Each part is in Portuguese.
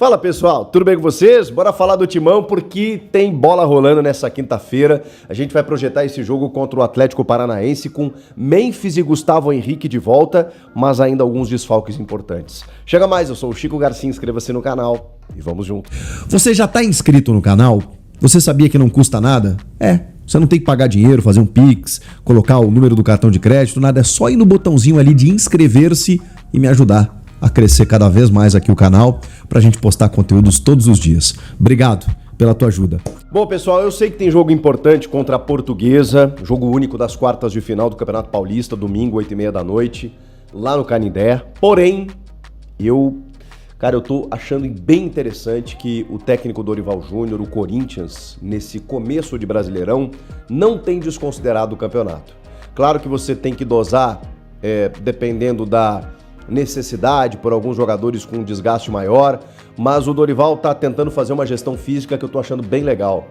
Fala pessoal, tudo bem com vocês? Bora falar do Timão porque tem bola rolando nessa quinta-feira. A gente vai projetar esse jogo contra o Atlético Paranaense com Memphis e Gustavo Henrique de volta, mas ainda alguns desfalques importantes. Chega mais, eu sou o Chico Garcia, inscreva-se no canal e vamos junto. Você já está inscrito no canal? Você sabia que não custa nada? Você não tem que pagar dinheiro, fazer um Pix, colocar o número do cartão de crédito, nada. É só ir no botãozinho ali de inscrever-se e me ajudar a crescer cada vez mais aqui o canal pra gente postar conteúdos todos os dias. Obrigado pela tua ajuda. Bom, pessoal, eu sei que tem jogo importante contra a Portuguesa, jogo único das quartas de final do Campeonato Paulista, domingo, 8h30 da noite, lá no Canindé. Porém, eu tô achando bem interessante que o técnico Dorival Júnior, o Corinthians, nesse começo de Brasileirão, não tem desconsiderado o campeonato. Claro que você tem que dosar, dependendo da necessidade, por alguns jogadores com um desgaste maior, mas o Dorival tá tentando fazer uma gestão física que eu tô achando bem legal.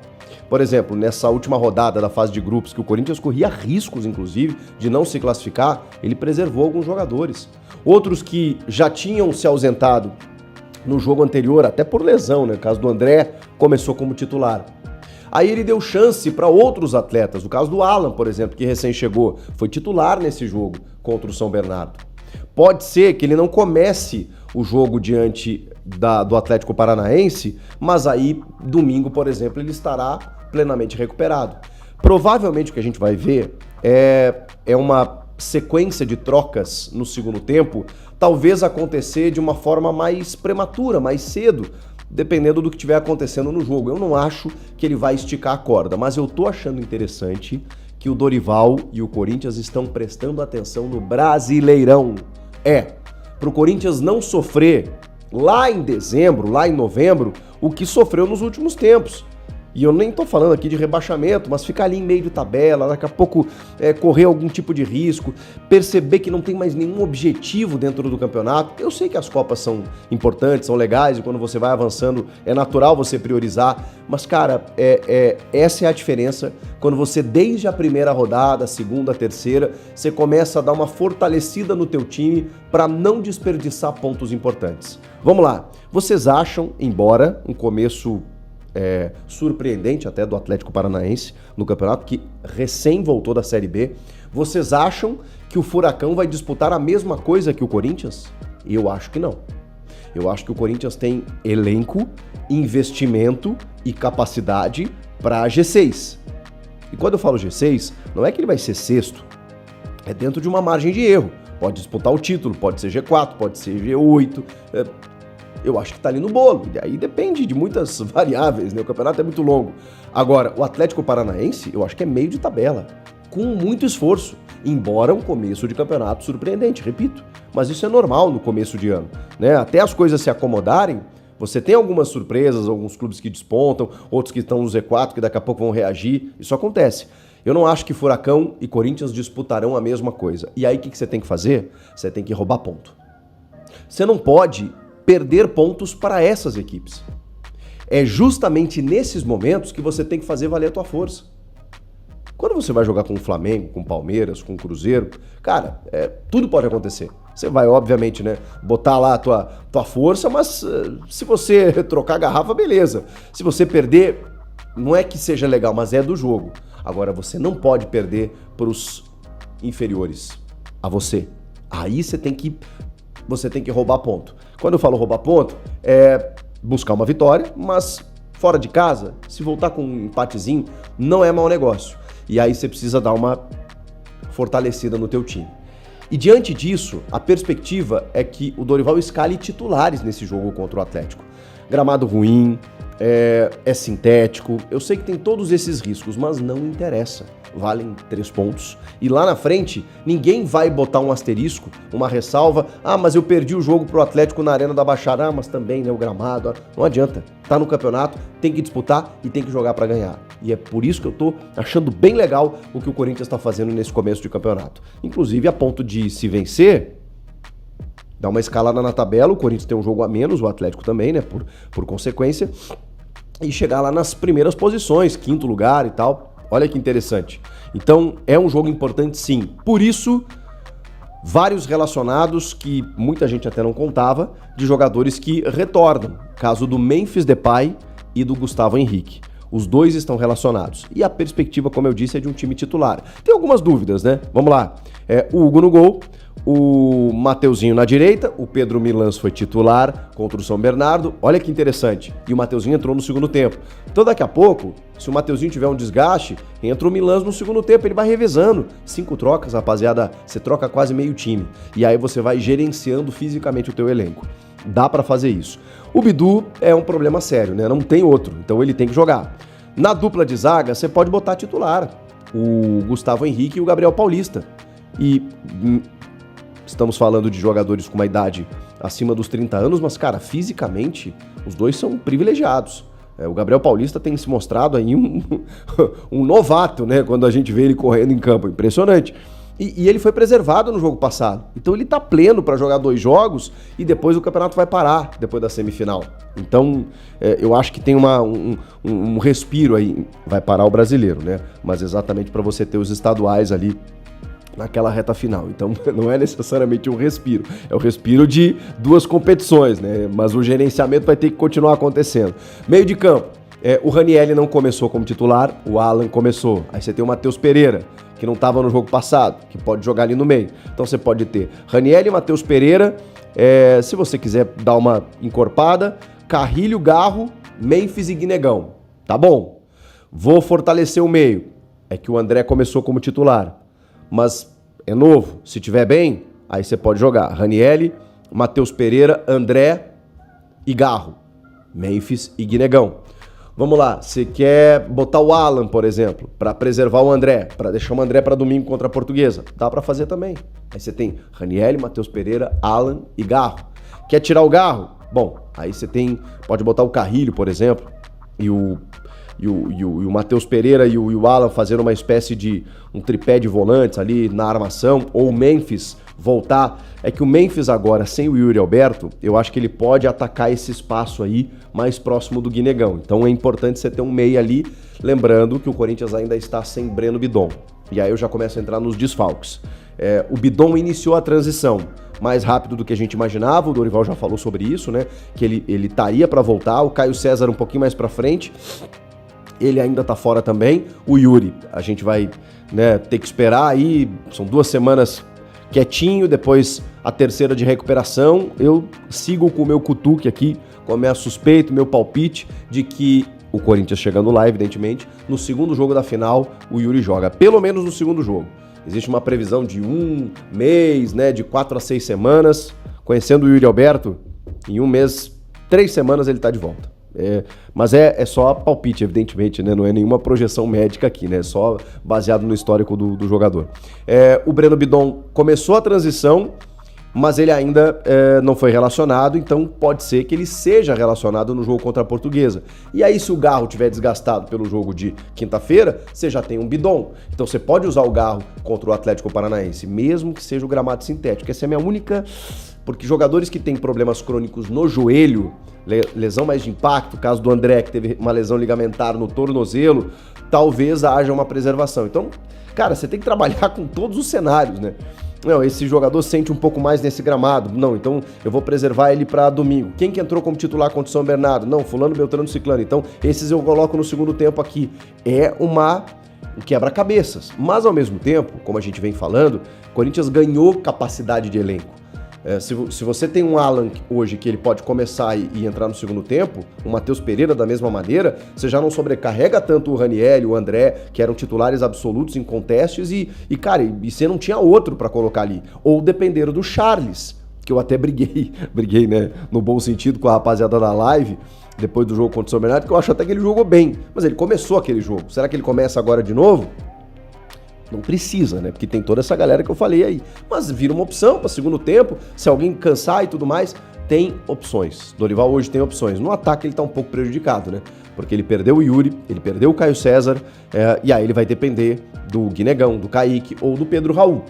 Por exemplo, nessa última rodada da fase de grupos, que o Corinthians corria riscos, inclusive, de não se classificar, ele preservou alguns jogadores. Outros que já tinham se ausentado no jogo anterior, até por lesão, né? O caso do André começou como titular. Aí ele deu chance para outros atletas, no caso do Alan, por exemplo, que recém chegou, foi titular nesse jogo contra o São Bernardo. Pode ser que ele não comece o jogo diante do Atlético Paranaense, mas aí, domingo, por exemplo, ele estará plenamente recuperado. Provavelmente o que a gente vai ver é uma sequência de trocas no segundo tempo, talvez acontecer de uma forma mais prematura, mais cedo, dependendo do que estiver acontecendo no jogo. Eu não acho que ele vai esticar a corda, mas eu tô achando interessante que o Dorival e o Corinthians estão prestando atenção no Brasileirão. Para o Corinthians não sofrer lá em dezembro, lá em novembro, o que sofreu nos últimos tempos. E eu nem tô falando aqui de rebaixamento, mas ficar ali em meio de tabela, daqui a pouco correr algum tipo de risco, perceber que não tem mais nenhum objetivo dentro do campeonato. Eu sei que as Copas são importantes, são legais, e quando você vai avançando é natural você priorizar, mas cara, essa é a diferença quando você desde a primeira rodada, a segunda, a terceira, você começa a dar uma fortalecida no teu time para não desperdiçar pontos importantes. Vamos lá, vocês acham, embora um começo surpreendente até do Atlético Paranaense no campeonato, que recém voltou da Série B, vocês acham que o Furacão vai disputar a mesma coisa que o Corinthians? Eu acho que não. Eu acho que o Corinthians tem elenco, investimento e capacidade para G6. E quando eu falo G6, não é que ele vai ser sexto, é dentro de uma margem de erro. Pode disputar o título, pode ser G4, pode ser G8, eu acho que tá ali no bolo, e aí depende de muitas variáveis, né? O campeonato é muito longo. Agora, o Atlético Paranaense, eu acho que é meio de tabela, com muito esforço, embora um começo de campeonato surpreendente, repito. Mas isso é normal no começo de ano, né? Até as coisas se acomodarem, você tem algumas surpresas, alguns clubes que despontam, outros que estão no Z4, que daqui a pouco vão reagir, isso acontece. Eu não acho que Furacão e Corinthians disputarão a mesma coisa. E aí o que você tem que fazer? Você tem que roubar ponto. Você não pode perder pontos para essas equipes. É justamente nesses momentos que você tem que fazer valer a tua força. Quando você vai jogar com o Flamengo, com o Palmeiras, com o Cruzeiro, cara, tudo pode acontecer. Você vai, obviamente, né, botar lá a tua força, mas se você trocar a garrafa, beleza. Se você perder, não é que seja legal, mas é do jogo. Agora, você não pode perder para os inferiores a você. Aí você tem que roubar ponto. Quando eu falo roubar ponto, é buscar uma vitória, mas fora de casa, se voltar com um empatezinho, não é mau negócio. E aí você precisa dar uma fortalecida no teu time. E diante disso, a perspectiva é que o Dorival escale titulares nesse jogo contra o Atlético. Gramado ruim, é sintético, eu sei que tem todos esses riscos, mas não interessa. Valem 3 pontos. E lá na frente, ninguém vai botar um asterisco, uma ressalva. Mas eu perdi o jogo pro Atlético na Arena da Baixada. Mas também, né, o gramado. Não adianta. Tá no campeonato, tem que disputar e tem que jogar para ganhar. E é por isso que eu tô achando bem legal o que o Corinthians tá fazendo nesse começo de campeonato. Inclusive, a ponto de se vencer, dar uma escalada na tabela, o Corinthians tem um jogo a menos, o Atlético também, né, por consequência, e chegar lá nas primeiras posições, 5º lugar e tal. Olha que interessante. Então, é um jogo importante sim. Por isso, Vários relacionados que muita gente até não contava, de jogadores que retornam. Caso do Memphis Depay e do Gustavo Henrique. Os dois estão relacionados. E a perspectiva, como eu disse, é de um time titular. Tem algumas dúvidas, né? Vamos lá. O Hugo no gol, o Mateuzinho na direita, o Pedro Milans foi titular contra o São Bernardo. Olha que interessante. E o Mateuzinho entrou no segundo tempo. Então daqui a pouco, se o Mateuzinho tiver um desgaste, entra o Milans no segundo tempo, ele vai revezando. 5 trocas, rapaziada, você troca quase meio time. E aí você vai gerenciando fisicamente o teu elenco. Dá pra fazer isso. O Bidu é um problema sério, né? Não tem outro, então ele tem que jogar. Na dupla de zaga, você pode botar titular. O Gustavo Henrique e o Gabriel Paulista. E estamos falando de jogadores com uma idade acima dos 30 anos, mas, cara, fisicamente, os dois são privilegiados. O Gabriel Paulista tem se mostrado aí um novato, né? Quando a gente vê ele correndo em campo. Impressionante. E ele foi preservado no jogo passado. Então ele tá pleno para jogar 2 jogos e depois o campeonato vai parar, depois da semifinal. Então eu acho que tem um respiro aí. Vai parar o brasileiro, né? Mas exatamente para você ter os estaduais ali naquela reta final. Então não é necessariamente um respiro. É o respiro de 2 competições, né? Mas o gerenciamento vai ter que continuar acontecendo. Meio de campo. O Ranieri não começou como titular, o Alan começou. Aí você tem o Matheus Pereira, que não estava no jogo passado, que pode jogar ali no meio. Então você pode ter Ranieri, Matheus Pereira, se você quiser dar uma encorpada, Carrilho, Garro, Memphis e Guinegão. Tá bom. Vou fortalecer o meio. É que o André começou como titular, mas é novo. Se tiver bem, aí você pode jogar Ranieri, Matheus Pereira, André e Garro. Memphis e Guinegão. Vamos lá, você quer botar o Alan, por exemplo, para preservar o André, para deixar o André para domingo contra a Portuguesa. Dá para fazer também. Aí você tem Ranieri, Matheus Pereira, Alan e Garro. Quer tirar o Garro? Bom, aí você pode botar o Carrilho, por exemplo, e o Matheus Pereira e o Alan fazendo uma espécie de um tripé de volantes ali na armação, ou o Memphis voltar. É que o Memphis agora, sem o Yuri Alberto, eu acho que ele pode atacar esse espaço aí mais próximo do Guinegão. Então é importante você ter um meia ali, lembrando que o Corinthians ainda está sem Breno Bidon. E aí eu já começo a entrar nos desfalques. O Bidon iniciou a transição mais rápido do que a gente imaginava, o Dorival já falou sobre isso, né? Que ele estaria para voltar, o Caio César um pouquinho mais para frente. Ele ainda tá fora também. O Yuri, a gente vai, né, ter que esperar aí, são 2 semanas quietinho, depois a terceira de recuperação. Eu sigo com o meu cutuque aqui, com a minha suspeita, meu palpite de que o Corinthians chegando lá, evidentemente, no segundo jogo da final, o Yuri joga, pelo menos no segundo jogo. Existe uma previsão de 1 mês, né, de 4 a 6 semanas. Conhecendo o Yuri Alberto, em 1 mês, 3 semanas ele tá de volta. Mas é só palpite, evidentemente, né? Não é nenhuma projeção médica aqui, né? É só baseado no histórico do jogador. O Breno Bidon começou a transição, mas ele ainda não foi relacionado, então pode ser que ele seja relacionado no jogo contra a Portuguesa. E aí, se o Garro tiver desgastado pelo jogo de quinta-feira, você já tem um Bidon. Então você pode usar o Garro contra o Atlético Paranaense, mesmo que seja o gramado sintético. Essa é a minha única... Porque jogadores que têm problemas crônicos no joelho, lesão mais de impacto, caso do André, que teve uma lesão ligamentar no tornozelo, talvez haja uma preservação. Então, cara, você tem que trabalhar com todos os cenários, né? Não, esse jogador sente um pouco mais nesse gramado. Não, então eu vou preservar ele para domingo. Quem que entrou como titular contra o São Bernardo? Não, fulano, beltrano, ciclano. Então, esses eu coloco no segundo tempo aqui. É um quebra-cabeças. Mas, ao mesmo tempo, como a gente vem falando, o Corinthians ganhou capacidade de elenco. Se você tem um Alan hoje que ele pode começar e entrar no segundo tempo, o Matheus Pereira da mesma maneira, você já não sobrecarrega tanto o Ranieri, o André, que eram titulares absolutos em contestes cara, você não tinha outro para colocar ali. Ou dependeram do Charles, que eu até briguei, né, no bom sentido com a rapaziada da live, depois do jogo contra o São Bernardo, que eu acho até que ele jogou bem, mas ele começou aquele jogo. Será que ele começa agora de novo? Não precisa, né? Porque tem toda essa galera que eu falei aí. Mas vira uma opção para segundo tempo. Se alguém cansar e tudo mais, tem opções. Dorival hoje tem opções. No ataque ele tá um pouco prejudicado, né? Porque ele perdeu o Yuri, ele perdeu o Caio César, e aí ele vai depender do Guinegão, do Kaique ou do Pedro Raul.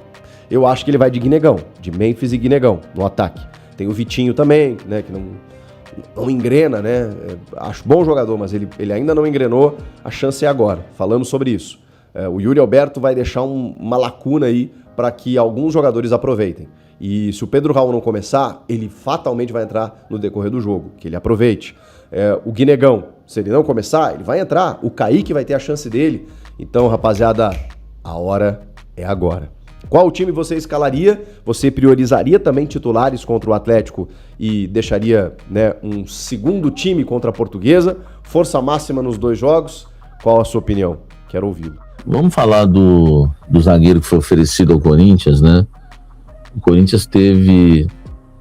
Eu acho que ele vai de Guinegão, de Memphis e Guinegão no ataque. Tem o Vitinho também, né? Que não engrena, né? Acho bom jogador, mas ele ainda não engrenou. A chance é agora. Falamos sobre isso. O Yuri Alberto vai deixar uma lacuna aí para que alguns jogadores aproveitem. E se o Pedro Raul não começar, ele fatalmente vai entrar no decorrer do jogo, que ele aproveite. O Guinegão, se ele não começar, ele vai entrar. O Kaique vai ter a chance dele. Então, rapaziada, a hora é agora. Qual time você escalaria? Você priorizaria também titulares contra o Atlético e deixaria, né, um segundo time contra a Portuguesa? Força máxima nos 2 jogos? Qual a sua opinião? Quero ouvi-lo. Vamos falar do zagueiro que foi oferecido ao Corinthians, né? O Corinthians teve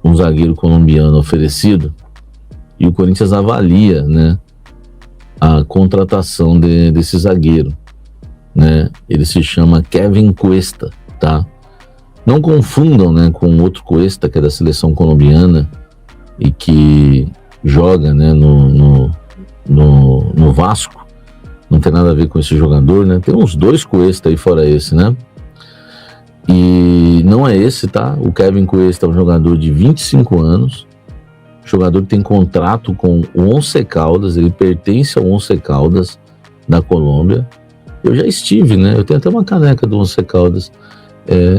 um zagueiro colombiano oferecido e o Corinthians avalia, né, a contratação desse zagueiro, né? Ele se chama Kevin Cuesta, tá? Não confundam, né, com outro Cuesta que é da seleção colombiana e que joga, né, no Vasco. Não tem nada a ver com esse jogador, né? Tem uns 2 Cuesta aí fora esse, né? E não é esse, tá? O Kevin Cuesta é um jogador de 25 anos, jogador que tem contrato com o Once Caldas, ele pertence ao Once Caldas da Colômbia. Eu já estive, né? Eu tenho até uma caneca do Once Caldas.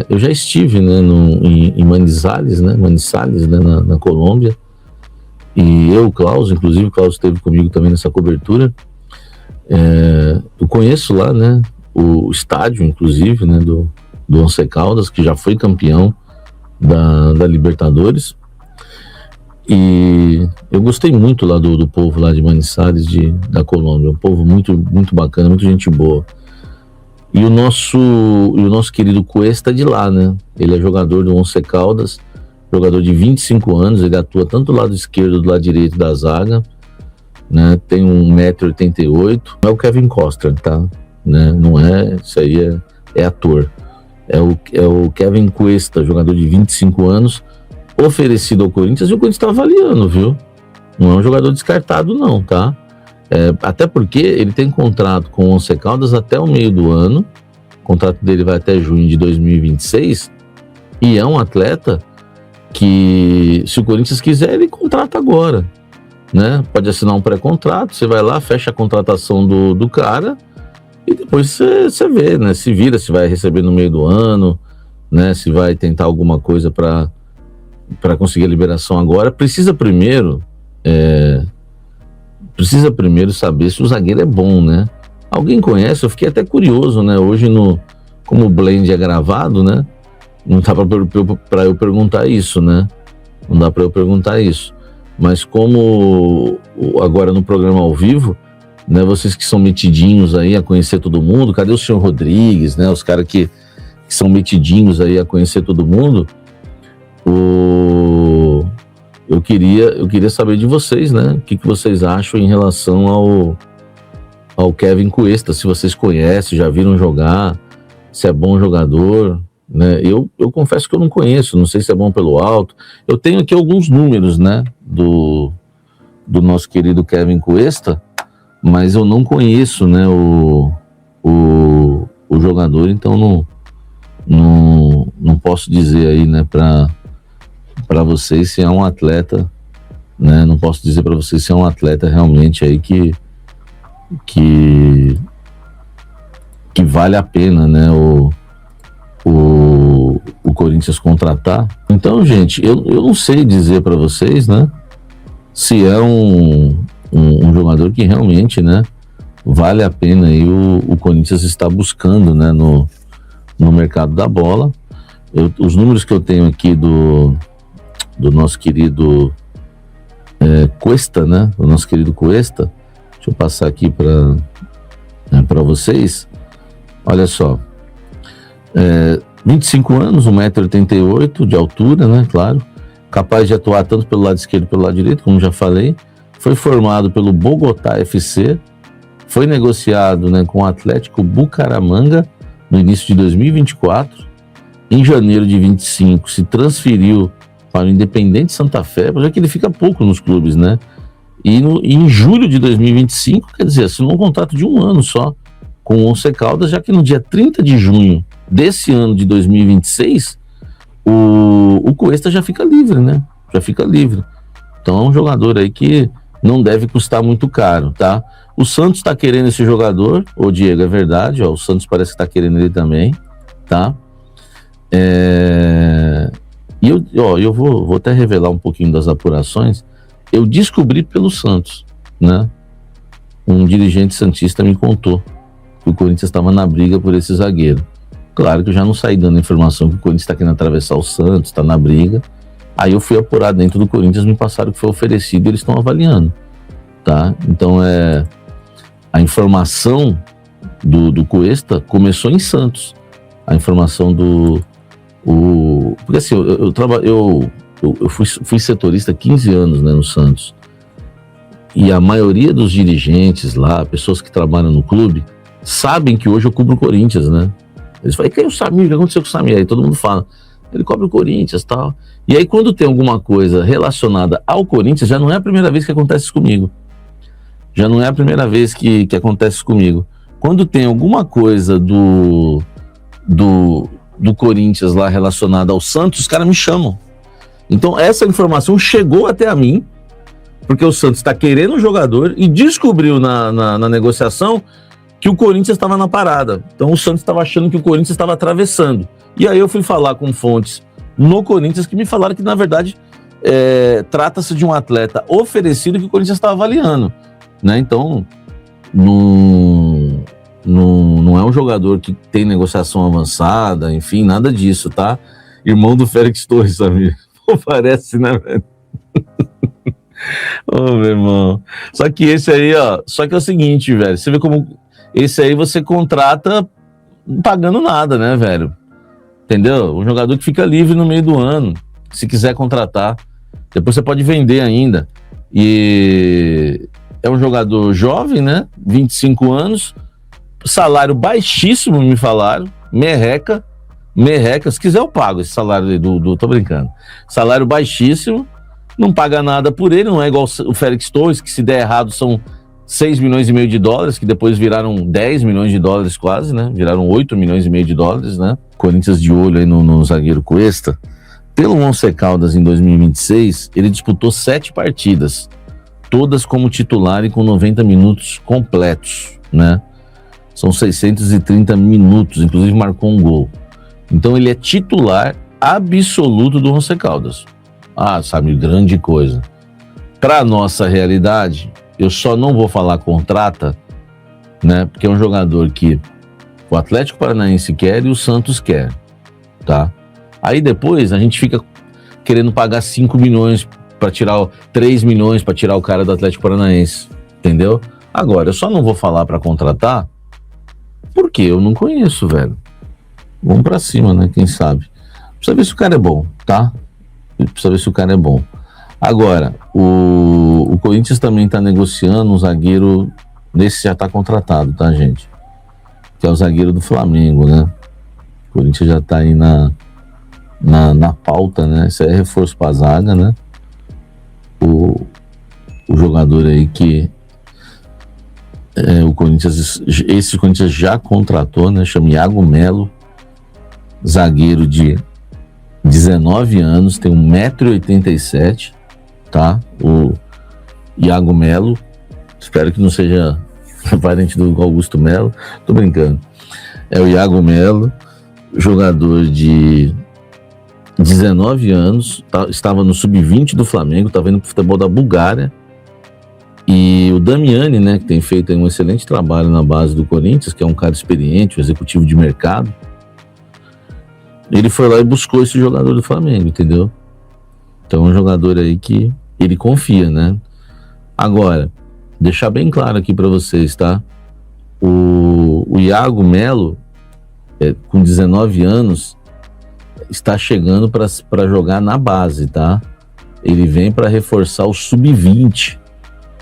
Eu já estive, né, em Manizales, né? Manizales, né, na Colômbia. E eu, Klaus, inclusive, o Klaus esteve comigo também nessa cobertura. Eu conheço lá, né, o estádio, inclusive, né, do Once Caldas, que já foi campeão da Libertadores. E eu gostei muito lá do povo lá de Manizales, da Colômbia. Um povo muito, muito bacana, muita gente boa. E o nosso querido Cuesta é de lá, né? Ele é jogador do Once Caldas, jogador de 25 anos, ele atua tanto do lado esquerdo do lado direito da zaga, né? Tem 1,88 m. Não é o Kevin Costner, tá? Né? Não é, isso aí é ator. É o Kevin Cuesta, jogador de 25 anos, oferecido ao Corinthians, e o Corinthians está avaliando, viu? Não é um jogador descartado não, tá? Até porque ele tem contrato com o Once Caldas até o meio do ano, o contrato dele vai até junho de 2026, e é um atleta que, se o Corinthians quiser, ele contrata agora, né? Pode assinar um pré-contrato, você vai lá, fecha a contratação do cara, e depois você vê, né? Se vira, se vai receber no meio do ano, né? Se vai tentar alguma coisa para conseguir a liberação agora. Precisa primeiro saber se o zagueiro é bom, né? Alguém conhece? Eu fiquei até curioso, né? Hoje, como o blend é gravado, né? Não dá para eu perguntar isso, né? Não dá para eu perguntar isso. Mas como agora no programa ao vivo, né? Vocês que são metidinhos aí a conhecer todo mundo, cadê o senhor Rodrigues, né? Os caras que são metidinhos aí a conhecer todo mundo. Eu queria saber de vocês, né? O que vocês acham em relação ao Kevin Cuesta, se vocês conhecem, já viram jogar, se é bom jogador, né? Eu confesso que eu não conheço, não sei se é bom pelo alto. Eu tenho aqui alguns números, né? Do nosso querido Kevin Cuesta, mas eu não conheço, né? O jogador, então não posso dizer aí, né? Para vocês se é um atleta, né? Não posso dizer para vocês se é um atleta realmente aí que vale a pena, né? O Corinthians contratar. Então, gente, eu não sei dizer para vocês, né? Se é um jogador que realmente, né? Vale a pena aí o Corinthians está buscando, né? No mercado da bola. Os números que eu tenho aqui do nosso querido Cuesta, né? O nosso querido Cuesta. Deixa eu passar aqui para vocês. Olha só. 25 anos, 1,88 m de altura, né? Claro. Capaz de atuar tanto pelo lado esquerdo pelo lado direito, como já falei. Foi formado pelo Bogotá FC. Foi negociado, né, com o Atlético Bucaramanga no início de 2024. Em janeiro de 25 se transferiu para o Independente Santa Fé, mas é que ele fica pouco nos clubes, né? E em julho de 2025, quer dizer, assinou um contrato de 1 ano só com o Once Caldas, já que no dia 30 de junho desse ano de 2026, o Cuesta já fica livre, né? Já fica livre. Então é um jogador aí que não deve custar muito caro, tá? O Santos está querendo esse jogador, ô Diego, é verdade, ó, o Santos parece que está querendo ele também, tá? E eu vou até revelar um pouquinho das apurações. Eu descobri pelo Santos, né? Um dirigente santista me contou que o Corinthians estava na briga por esse zagueiro. Claro que eu já não saí dando a informação que o Corinthians está querendo atravessar o Santos, está na briga. Aí eu fui apurar dentro do Corinthians, me passaram que foi oferecido e eles estão avaliando, tá? Então a informação do Cuesta começou em Santos. A informação porque assim, eu fui setorista 15 anos, né, no Santos. E a maioria dos dirigentes lá, pessoas que trabalham no clube, sabem que hoje eu cubro o Corinthians, né? Eles falam, quem é o Samir? O que aconteceu com o Samir? Aí todo mundo fala, ele cobre o Corinthians e tal. E aí quando tem alguma coisa relacionada ao Corinthians, já não é a primeira vez que acontece isso comigo. Já não é a primeira vez que acontece isso comigo. Quando tem alguma coisa do Corinthians lá relacionada ao Santos, os caras me chamam. Então essa informação chegou até a mim, porque o Santos está querendo um jogador e descobriu na negociação que o Corinthians estava na parada. Então o Santos estava achando que o Corinthians estava atravessando. E aí eu fui falar com fontes no Corinthians que me falaram que, na verdade, trata-se de um atleta oferecido que o Corinthians está avaliando, né? Então, não é um jogador que tem negociação avançada, enfim, nada disso, tá? Irmão do Félix Torres, sabe? Pô, parece, né, velho? Ô, meu irmão. Só que esse aí, ó, só que é o seguinte, velho, você vê como esse aí você contrata pagando nada, né, velho? Entendeu? Um jogador que fica livre no meio do ano, se quiser contratar. Depois você pode vender ainda. E é um jogador jovem, né? 25 anos, salário baixíssimo, me falaram, merreca, se quiser eu pago esse salário aí tô brincando. Salário baixíssimo, não paga nada por ele, não é igual o Félix Torres, que se der errado são 6 milhões e meio de dólares, que depois viraram 10 milhões de dólares quase, né? Viraram 8 milhões e meio de dólares, né? Corinthians de olho aí no zagueiro Cuesta. Pelo Once Caldas em 2026, ele disputou 7 partidas, todas como titular e com 90 minutos completos, né? São 630 minutos, inclusive marcou um gol. Então ele é titular absoluto do Once Caldas. Ah, sabe, grande coisa. Para nossa realidade, eu só não vou falar contrata, né? Porque é um jogador que o Atlético Paranaense quer e o Santos quer, tá? Aí depois a gente fica querendo pagar 5 milhões para tirar 3 milhões para tirar o cara do Atlético Paranaense, entendeu? Agora, eu só não vou falar para contratar porque eu não conheço, velho. Vamos para cima, né? Quem sabe? Precisa ver se o cara é bom, tá? Precisa ver se o cara é bom. Agora, o Corinthians também está negociando um zagueiro, desse já está contratado, tá, gente? Que é o zagueiro do Flamengo, né? O Corinthians já está aí na pauta, né? Isso é reforço para a zaga, né? O jogador aí que o Corinthians já contratou, né? Chama Iago Melo, zagueiro de 19 anos, tem 1,87 m, tá? O Iago Melo, espero que não seja parente do Augusto Melo, tô brincando. É o Iago Melo, jogador de 19 anos, estava no sub-20 do Flamengo, estava indo pro futebol da Bulgária. E o Damiani, né, que tem feito um excelente trabalho na base do Corinthians, que é um cara experiente, um executivo de mercado, ele foi lá e buscou esse jogador do Flamengo, entendeu? Então é um jogador aí que ele confia, né? Agora, deixar bem claro aqui para vocês, tá? O Iago Melo, com 19 anos, está chegando para jogar na base, tá? Ele vem para reforçar o sub-20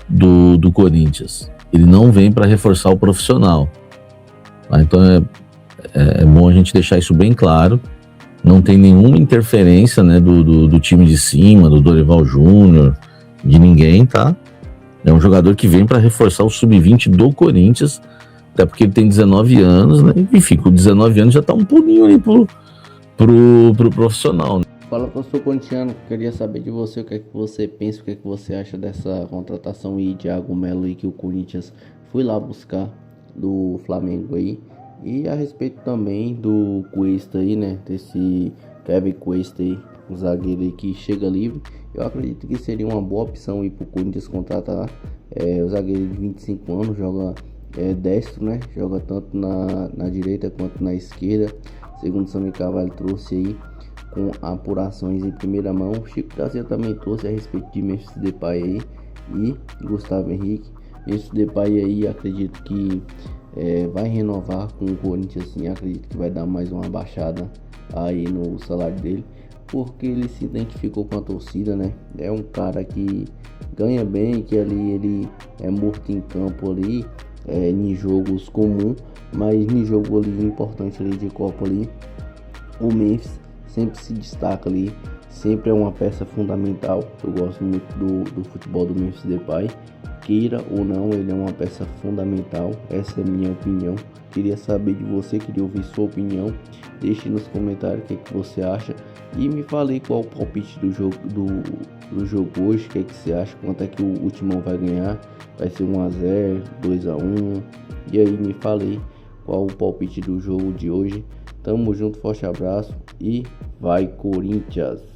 do Corinthians. Ele não vem para reforçar o profissional. Tá? Então é bom a gente deixar isso bem claro. Não tem nenhuma interferência, né, do time de cima, do Dorival Júnior, de ninguém, tá? É um jogador que vem para reforçar o sub-20 do Corinthians, até porque ele tem 19 anos, né? Enfim, com 19 anos já tá um pulinho ali pro profissional, né? Fala, pastor Pontiano, queria saber de você o que é que você pensa, o que é que você acha dessa contratação aí de Iago Melo aí que o Corinthians foi lá buscar do Flamengo aí. E a respeito também do Cuesta aí, né? Desse Kevin Cuesta aí, um zagueiro aí que chega livre. Eu acredito que seria uma boa opção aí pro Corinthians contratar. O zagueiro de 25 anos, joga destro, né? Joga tanto na direita quanto na esquerda. Segundo o Sami Carvalho trouxe aí com apurações em primeira mão. O Chico Garcia também trouxe a respeito de Memphis Depay aí e Gustavo Henrique. Memphis Depay aí acredito que vai renovar com o Corinthians, assim, acredito que vai dar mais uma baixada aí no salário dele, porque ele se identificou com a torcida, né? É um cara que ganha bem, que ali ele é morto em campo ali, em jogos comuns, mas em jogo ali importante ali de Copa ali, o Memphis sempre se destaca ali, sempre é uma peça fundamental. Eu gosto muito do futebol do Memphis Depay. Queira ou não, ele é uma peça fundamental. Essa é a minha opinião. Queria saber de você, queria ouvir sua opinião. Deixe nos comentários o que você acha. E me fale qual o palpite do jogo hoje. O que você acha? Quanto é que o Timão vai ganhar? Vai ser 1-0, 2-1? E aí, me fale qual o palpite do jogo de hoje. Tamo junto, forte abraço e vai Corinthians!